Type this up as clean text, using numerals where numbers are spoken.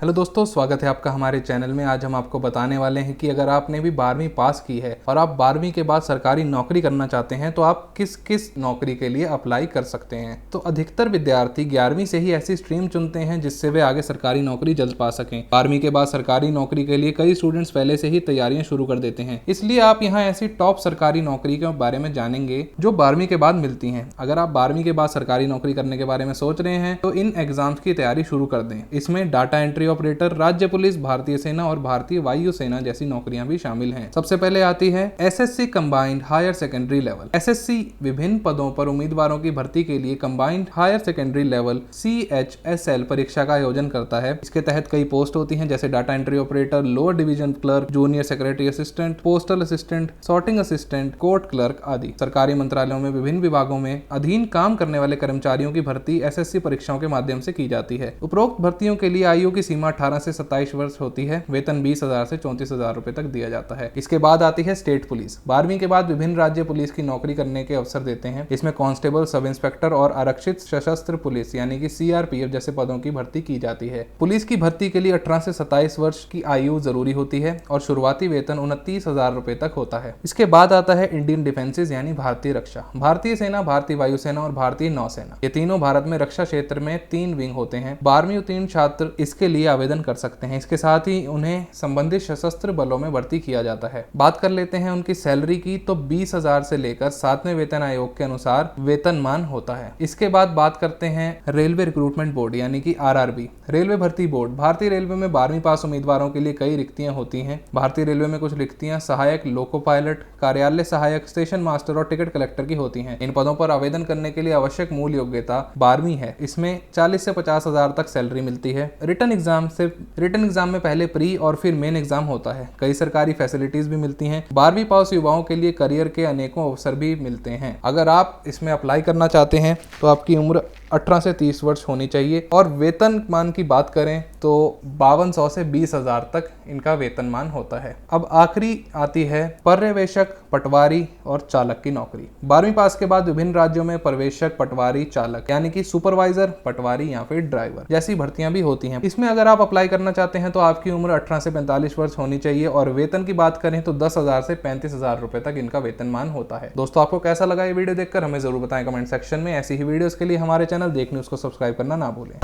Hello दोस्तों, स्वागत है आपका हमारे चैनल में। आज हम आपको बताने वाले हैं कि अगर आपने भी 12वीं पास की है और आप 12वीं के बाद सरकारी नौकरी करना चाहते हैं तो आप किस किस नौकरी के लिए अप्लाई कर सकते हैं। तो अधिकतर विद्यार्थी 11वीं से ही ऐसी स्ट्रीम चुनते हैं जिससे वे आगे सरकारी नौकरी जल्द पा सकें। 12वीं के बाद सरकारी नौकरी के लिए कई स्टूडेंट्स पहले से ही तैयारियां शुरू कर देते हैं, इसलिए आप यहाँ ऐसी टॉप सरकारी नौकरी के बारे में जानेंगे जो 12वीं के बाद मिलती हैं। अगर आप 12वीं के बाद सरकारी नौकरी करने के बारे में सोच रहे हैं तो इन एग्जाम्स की तैयारी शुरू कर दें। इसमें डाटा एंट्री ऑपरेटर, राज्य पुलिस, भारतीय सेना और भारतीय वायु सेना जैसी नौकरियां भी शामिल हैं। सबसे पहले आती है SSC combined higher secondary level. SSC विभिन्न पदों पर उम्मीदवारों की भर्ती के लिए combined higher secondary level CHSL परीक्षा का आयोजन करता है। इसके तहत कई पोस्ट होती हैं जैसे data entry operator, lower division clerk, junior secretary assistant, postal assistant, sorting assistant, court clerk आदि। सरकारी मंत्रालयों में विभिन्न विभागों में अधीन काम करने वाले कर्मचारियों की भर्ती एसएससी परीक्षाओं के माध्यम से की जाती है। उपरोक्त भर्तियों के लिए आयु की सीमा 18 से 27 वर्ष होती है। वेतन 20,000 से 34,000 रुपए तक दिया जाता है। इसके बाद आती है स्टेट पुलिस। 12वीं के बाद विभिन्न राज्य पुलिस की नौकरी करने के अवसर देते हैं। इसमें कांस्टेबल, सब इंस्पेक्टर और आरक्षित सशस्त्र पुलिस यानी कि CRPF जैसे पदों की भर्ती की जाती है। पुलिस की भर्ती के लिए 18 से 27 वर्ष की आयु जरूरी होती है और शुरुआती वेतन 29,000 रुपए तक होता है। इसके बाद आता है इंडियन डिफेंसेस यानी भारतीय रक्षा। भारतीय सेना, भारतीय वायुसेना और भारतीय नौसेना, ये तीनों भारत में रक्षा क्षेत्र में 3 विंग होते हैं। 12वीं उत्तीर्ण छात्र इसके लिए आवेदन कर सकते हैं। इसके साथ ही उन्हें संबंधित सशस्त्र बलों में भर्ती किया जाता है। बात कर लेते हैं उनकी सैलरी की, तो 20,000 से लेकर 7वें वेतन आयोग के अनुसार वेतनमान होता है। इसके बाद बात करते हैं रेलवे रिक्रूटमेंट बोर्ड यानी कि RRB, रेलवे भर्ती बोर्ड। भारतीय रेलवे में 12वीं पास उम्मीदवारों के लिए कई रिक्तियां होती हैं। भारतीय रेलवे में कुछ रिक्तियां सहायक, लोको पायलट, कार्यालय सहायक, स्टेशन मास्टर और टिकट कलेक्टर की होती हैं। इन पदों पर आवेदन करने के लिए आवश्यक मूल योग्यता 12वीं है। इसमें 40 से 50,000 तक सैलरी मिलती है। रिटन एग्जाम में पहले प्री और फिर मेन एग्जाम होता है। कई सरकारी फैसिलिटीज भी मिलती हैं। 12वीं पास युवाओं के लिए करियर के अनेकों अवसर भी मिलते हैं। अगर आप इसमें अप्लाई करना चाहते हैं तो आपकी उम्र 18 से 30 वर्ष होनी चाहिए और वेतनमान की बात करें तो 5200 से 20,000 तक इनका वेतनमान होता है। अब आखिरी आती है पर्यवेक्षक, पटवारी और चालक की नौकरी। 12वीं पास के बाद विभिन्न राज्यों में पर्यवेक्षक, पटवारी, चालक यानी कि सुपरवाइजर, पटवारी या फिर ड्राइवर जैसी भर्तियां भी होती हैं। इसमें अगर आप अप्लाई करना चाहते हैं तो आपकी उम्र 18 से 45 वर्ष होनी चाहिए और वेतन की बात करें तो 10,000 से 35,000 रुपए तक इनका वेतनमान होता है। दोस्तों, आपको कैसा लगा ये वीडियो देखकर हमें जरूर बताएं कमेंट सेक्शन में। ऐसी ही वीडियोस के लिए हमारे चैनल देख न्यूज़ को सब्सक्राइब करना ना भूलें।